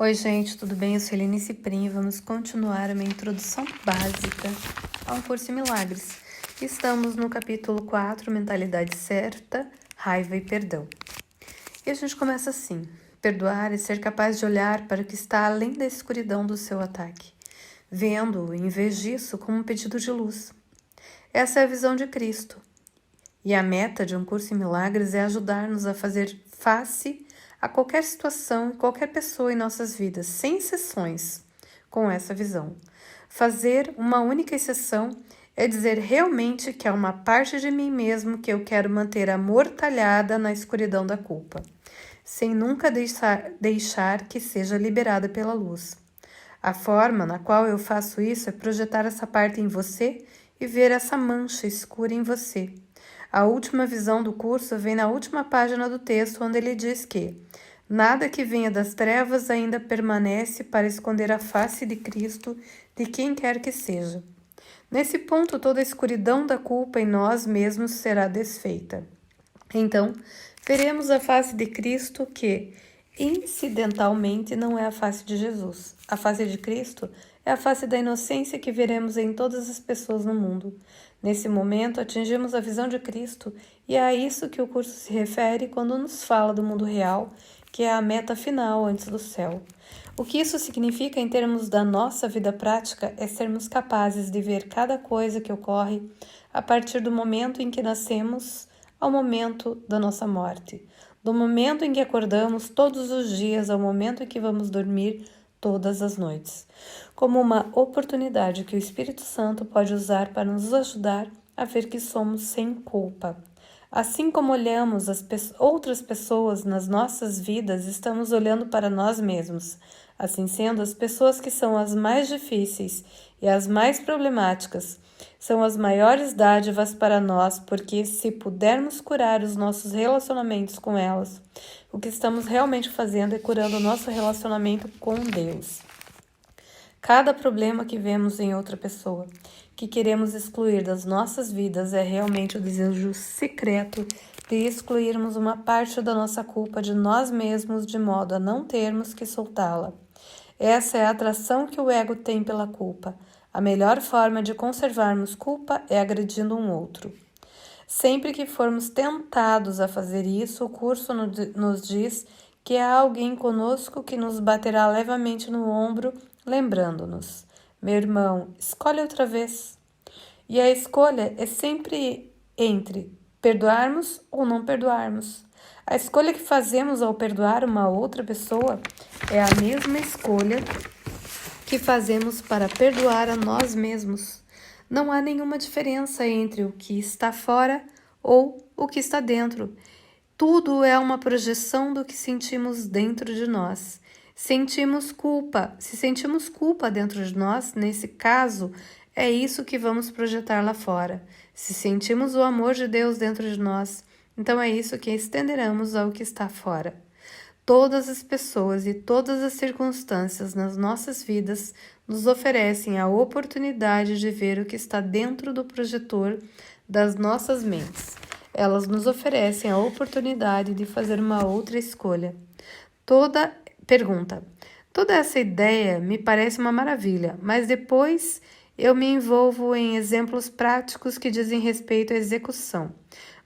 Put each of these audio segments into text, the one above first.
Oi, gente, tudo bem? Eu sou Helene Ciprim e vamos continuar uma introdução básica a um curso em milagres. Estamos no capítulo 4, Mentalidade Certa, Raiva e Perdão. E a gente começa assim: perdoar é ser capaz de olhar para o que está além da escuridão do seu ataque, vendo-o, em vez disso, como um pedido de luz. Essa é a visão de Cristo. E a meta de um curso em milagres é ajudar-nos a fazer face a qualquer situação e qualquer pessoa em nossas vidas, sem exceções, com essa visão. Fazer uma única exceção é dizer realmente que há uma parte de mim mesmo que eu quero manter amortalhada na escuridão da culpa, sem nunca deixar que seja liberada pela luz. A forma na qual eu faço isso é projetar essa parte em você e ver essa mancha escura em você. A última visão do curso vem na última página do texto, onde ele diz que nada que venha das trevas ainda permanece para esconder a face de Cristo de quem quer que seja. Nesse ponto, toda a escuridão da culpa em nós mesmos será desfeita. Então, veremos a face de Cristo que, incidentalmente, não é a face de Jesus. A face de Cristo é a face da inocência que veremos em todas as pessoas no mundo. Nesse momento, atingimos a visão de Cristo e é a isso que o curso se refere quando nos fala do mundo real, que é a meta final antes do céu. O que isso significa em termos da nossa vida prática é sermos capazes de ver cada coisa que ocorre a partir do momento em que nascemos ao momento da nossa morte, do momento em que acordamos todos os dias ao momento em que vamos dormir todas as noites, como uma oportunidade que o Espírito Santo pode usar para nos ajudar a ver que somos sem culpa. Assim como olhamos as outras pessoas nas nossas vidas, estamos olhando para nós mesmos. Assim sendo, as pessoas que são as mais difíceis e as mais problemáticas são as maiores dádivas para nós, porque se pudermos curar os nossos relacionamentos com elas, o que estamos realmente fazendo é curando o nosso relacionamento com Deus. Cada problema que vemos em outra pessoa, que queremos excluir das nossas vidas, é realmente o desejo secreto de excluirmos uma parte da nossa culpa de nós mesmos, de modo a não termos que soltá-la. Essa é a atração que o ego tem pela culpa. A melhor forma de conservarmos culpa é agredindo um outro. Sempre que formos tentados a fazer isso, o curso nos diz que há alguém conosco que nos baterá levemente no ombro, lembrando-nos: meu irmão, escolhe outra vez. E a escolha é sempre entre perdoarmos ou não perdoarmos. A escolha que fazemos ao perdoar uma outra pessoa é a mesma escolha que fazemos para perdoar a nós mesmos. Não há nenhuma diferença entre o que está fora ou o que está dentro. Tudo é uma projeção do que sentimos dentro de nós. Sentimos culpa. Se sentimos culpa dentro de nós, nesse caso, é isso que vamos projetar lá fora. Se sentimos o amor de Deus dentro de nós, então é isso que estenderemos ao que está fora. Todas as pessoas e todas as circunstâncias nas nossas vidas nos oferecem a oportunidade de ver o que está dentro do projetor das nossas mentes. Elas nos oferecem a oportunidade de fazer uma outra escolha. Toda essa ideia me parece uma maravilha, mas depois eu me envolvo em exemplos práticos que dizem respeito à execução.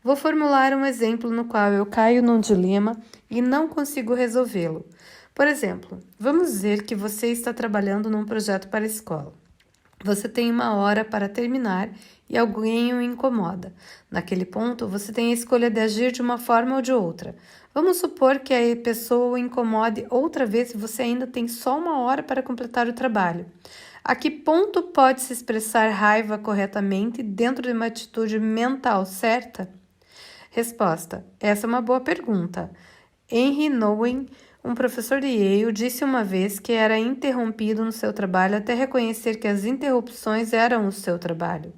Vou formular um exemplo no qual eu caio num dilema e não consigo resolvê-lo. Por exemplo, vamos dizer que você está trabalhando num projeto para a escola. Você tem 1 hora para terminar e alguém o incomoda. Naquele ponto, você tem a escolha de agir de uma forma ou de outra. Vamos supor que a pessoa o incomode outra vez e você ainda tem só 1 hora para completar o trabalho. A que ponto pode-se expressar raiva corretamente dentro de uma atitude mental certa? Resposta: essa é uma boa pergunta. Henry Nouwen, um professor de Yale, disse uma vez que era interrompido no seu trabalho até reconhecer que as interrupções eram o seu trabalho.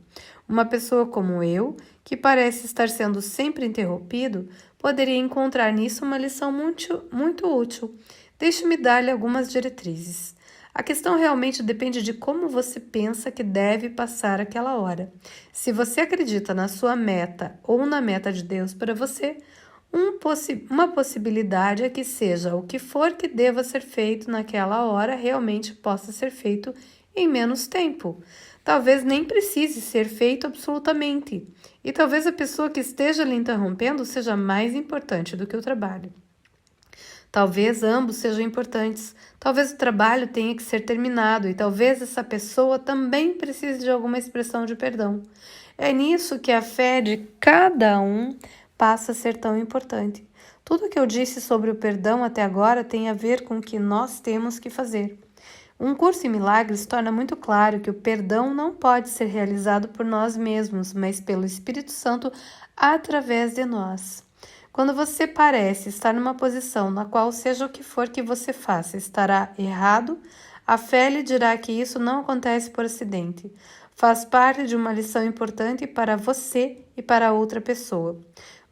Uma pessoa como eu, que parece estar sendo sempre interrompido, poderia encontrar nisso uma lição muito útil. Deixe-me dar-lhe algumas diretrizes. A questão realmente depende de como você pensa que deve passar aquela hora. Se você acredita na sua meta ou na meta de Deus para você, Uma possibilidade é que seja o que for que deva ser feito naquela hora realmente possa ser feito em menos tempo. Talvez nem precise ser feito absolutamente. E talvez a pessoa que esteja lhe interrompendo seja mais importante do que o trabalho. Talvez ambos sejam importantes. Talvez o trabalho tenha que ser terminado e talvez essa pessoa também precise de alguma expressão de perdão. É nisso que a fé de cada um passa a ser tão importante. Tudo o que eu disse sobre o perdão até agora tem a ver com o que nós temos que fazer. Um curso em milagres torna muito claro que o perdão não pode ser realizado por nós mesmos, mas pelo Espírito Santo através de nós. Quando você parece estar numa posição na qual seja o que for que você faça estará errado, a fé lhe dirá que isso não acontece por acidente. Faz parte de uma lição importante para você e para outra pessoa.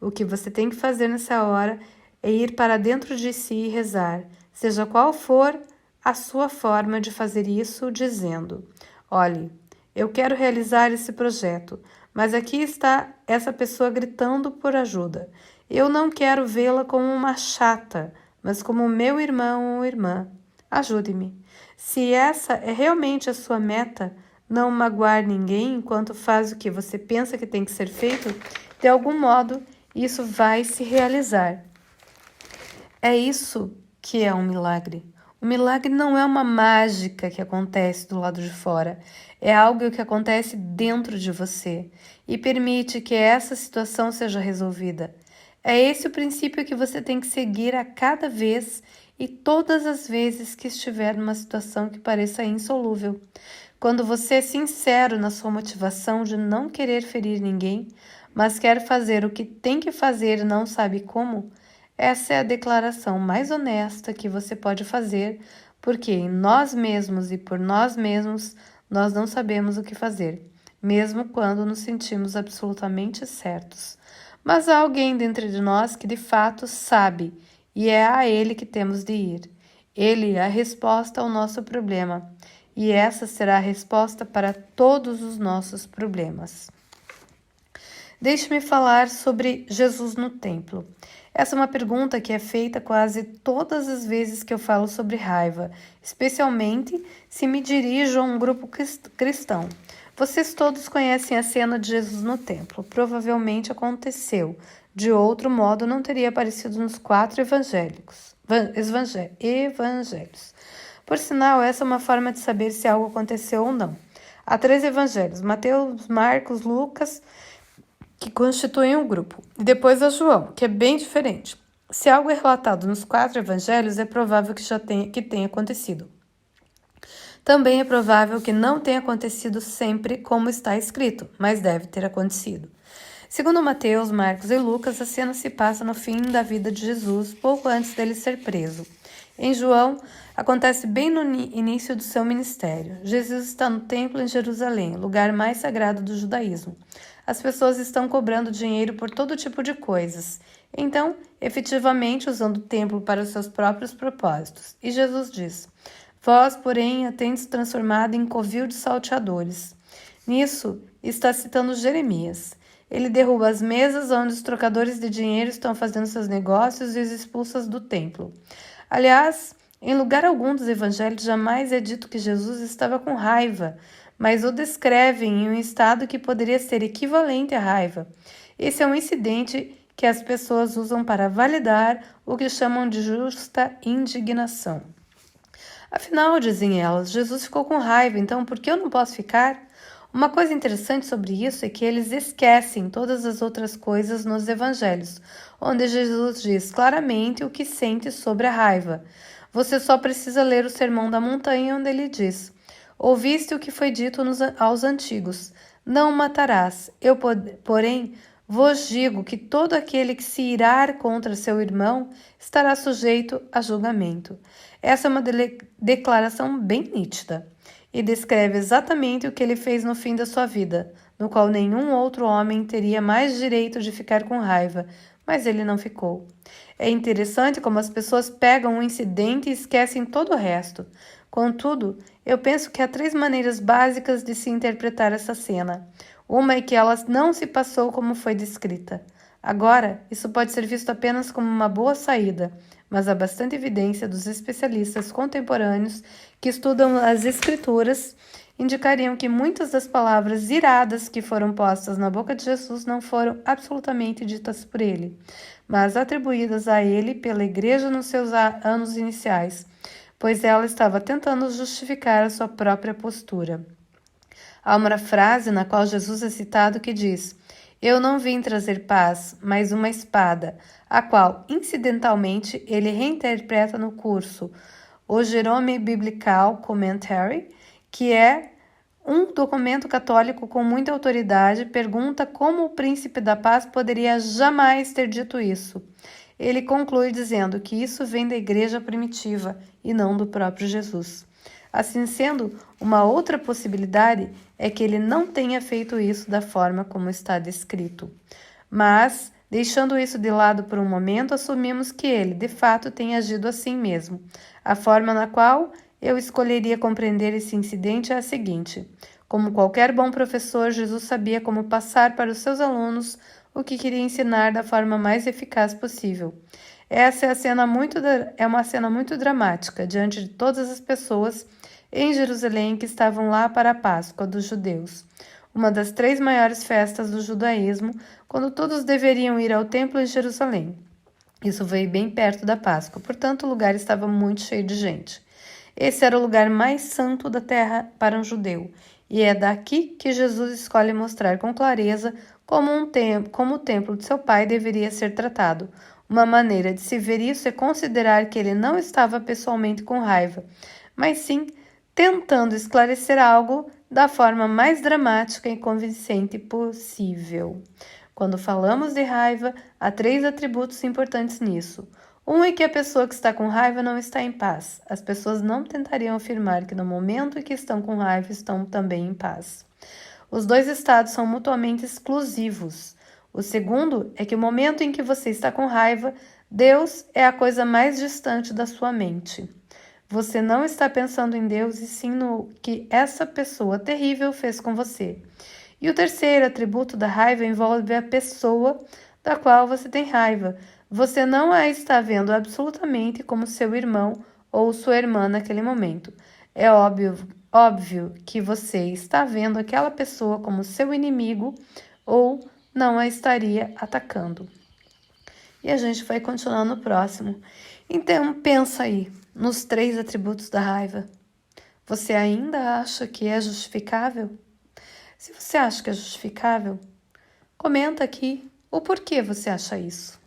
O que você tem que fazer nessa hora é ir para dentro de si e rezar, seja qual for a sua forma de fazer isso, dizendo: olhe, eu quero realizar esse projeto, mas aqui está essa pessoa gritando por ajuda. Eu não quero vê-la como uma chata, mas como meu irmão ou irmã. Ajude-me. Se essa é realmente a sua meta, não magoar ninguém enquanto faz o que você pensa que tem que ser feito, de algum modo isso vai se realizar. É isso que é um milagre. O milagre não é uma mágica que acontece do lado de fora, é algo que acontece dentro de você e permite que essa situação seja resolvida. É esse o princípio que você tem que seguir a cada vez e todas as vezes que estiver numa situação que pareça insolúvel. Quando você é sincero na sua motivação de não querer ferir ninguém, mas quer fazer o que tem que fazer e não sabe como, essa é a declaração mais honesta que você pode fazer, porque em nós mesmos e por nós mesmos nós não sabemos o que fazer, mesmo quando nos sentimos absolutamente certos. Mas há alguém dentro de nós que de fato sabe, e é a ele que temos de ir. Ele é a resposta ao nosso problema, e essa será a resposta para todos os nossos problemas. Deixe-me falar sobre Jesus no templo. Essa é uma pergunta que é feita quase todas as vezes que eu falo sobre raiva, especialmente se me dirijo a um grupo cristão. Vocês todos conhecem a cena de Jesus no templo. Provavelmente aconteceu. De outro modo, não teria aparecido nos 4 evangelhos. Por sinal, essa é uma forma de saber se algo aconteceu ou não. Há 3 evangelhos, Mateus, Marcos, Lucas, que constituem um grupo, e depois a João, que é bem diferente. Se algo é relatado nos 4 evangelhos, é provável que tenha acontecido. Também é provável que não tenha acontecido sempre como está escrito, mas deve ter acontecido. Segundo Mateus, Marcos e Lucas, a cena se passa no fim da vida de Jesus, pouco antes dele ser preso. Em João, acontece bem no início do seu ministério. Jesus está no templo em Jerusalém, lugar mais sagrado do judaísmo. As pessoas estão cobrando dinheiro por todo tipo de coisas. Então, efetivamente, usando o templo para os seus próprios propósitos. E Jesus diz: vós, porém, a tendes transformado em covil de salteadores. Nisso, está citando Jeremias. Ele derruba as mesas onde os trocadores de dinheiro estão fazendo seus negócios e os expulsa do templo. Aliás, em lugar algum dos evangelhos jamais é dito que Jesus estava com raiva, mas o descrevem em um estado que poderia ser equivalente à raiva. Esse é um incidente que as pessoas usam para validar o que chamam de justa indignação. Afinal, dizem elas, Jesus ficou com raiva, então por que eu não posso ficar? Uma coisa interessante sobre isso é que eles esquecem todas as outras coisas nos evangelhos, onde Jesus diz claramente o que sente sobre a raiva. Você só precisa ler o Sermão da Montanha, onde ele diz: ouviste o que foi dito aos antigos, não matarás. Eu, porém, vos digo que todo aquele que se irar contra seu irmão estará sujeito a julgamento. Essa é uma declaração bem nítida e descreve exatamente o que ele fez no fim da sua vida, no qual nenhum outro homem teria mais direito de ficar com raiva, mas ele não ficou. É interessante como as pessoas pegam um incidente e esquecem todo o resto. Contudo, eu penso que há 3 maneiras básicas de se interpretar essa cena. Uma é que ela não se passou como foi descrita. Agora, isso pode ser visto apenas como uma boa saída, mas há bastante evidência dos especialistas contemporâneos que estudam as Escrituras indicariam que muitas das palavras iradas que foram postas na boca de Jesus não foram absolutamente ditas por ele, mas atribuídas a ele pela igreja nos seus anos iniciais, pois ela estava tentando justificar a sua própria postura. Há uma frase na qual Jesus é citado que diz: "Eu não vim trazer paz, mas uma espada", a qual, incidentalmente, ele reinterpreta no curso O Jerome Biblical Commentary, que é um documento católico com muita autoridade, pergunta como o príncipe da paz poderia jamais ter dito isso. Ele conclui dizendo que isso vem da igreja primitiva e não do próprio Jesus. Assim sendo, uma outra possibilidade é que ele não tenha feito isso da forma como está descrito. Mas, deixando isso de lado por um momento, assumimos que ele, de fato, tem agido assim mesmo. A forma na qual eu escolheria compreender esse incidente é a seguinte: como qualquer bom professor, Jesus sabia como passar para os seus alunos o que queria ensinar da forma mais eficaz possível. Essa é uma cena muito dramática diante de todas as pessoas em Jerusalém que estavam lá para a Páscoa dos judeus, uma das 3 maiores festas do judaísmo, quando todos deveriam ir ao templo em Jerusalém. Isso veio bem perto da Páscoa, portanto o lugar estava muito cheio de gente. Esse era o lugar mais santo da terra para um judeu, e é daqui que Jesus escolhe mostrar com clareza como o templo de seu pai deveria ser tratado. Uma maneira de se ver isso é considerar que ele não estava pessoalmente com raiva, mas sim tentando esclarecer algo da forma mais dramática e convincente possível. Quando falamos de raiva, há 3 atributos importantes nisso. Um é que a pessoa que está com raiva não está em paz. As pessoas não tentariam afirmar que no momento em que estão com raiva estão também em paz. Os 2 estados são mutuamente exclusivos. O segundo é que o momento em que você está com raiva, Deus é a coisa mais distante da sua mente. Você não está pensando em Deus e sim no que essa pessoa terrível fez com você. E o terceiro atributo da raiva envolve a pessoa da qual você tem raiva. Você não a está vendo absolutamente como seu irmão ou sua irmã naquele momento. É óbvio que você está vendo aquela pessoa como seu inimigo ou não a estaria atacando. E a gente vai continuar no próximo. Então, pensa aí nos 3 atributos da raiva. Você ainda acha que é justificável? Se você acha que é justificável, comenta aqui o porquê você acha isso.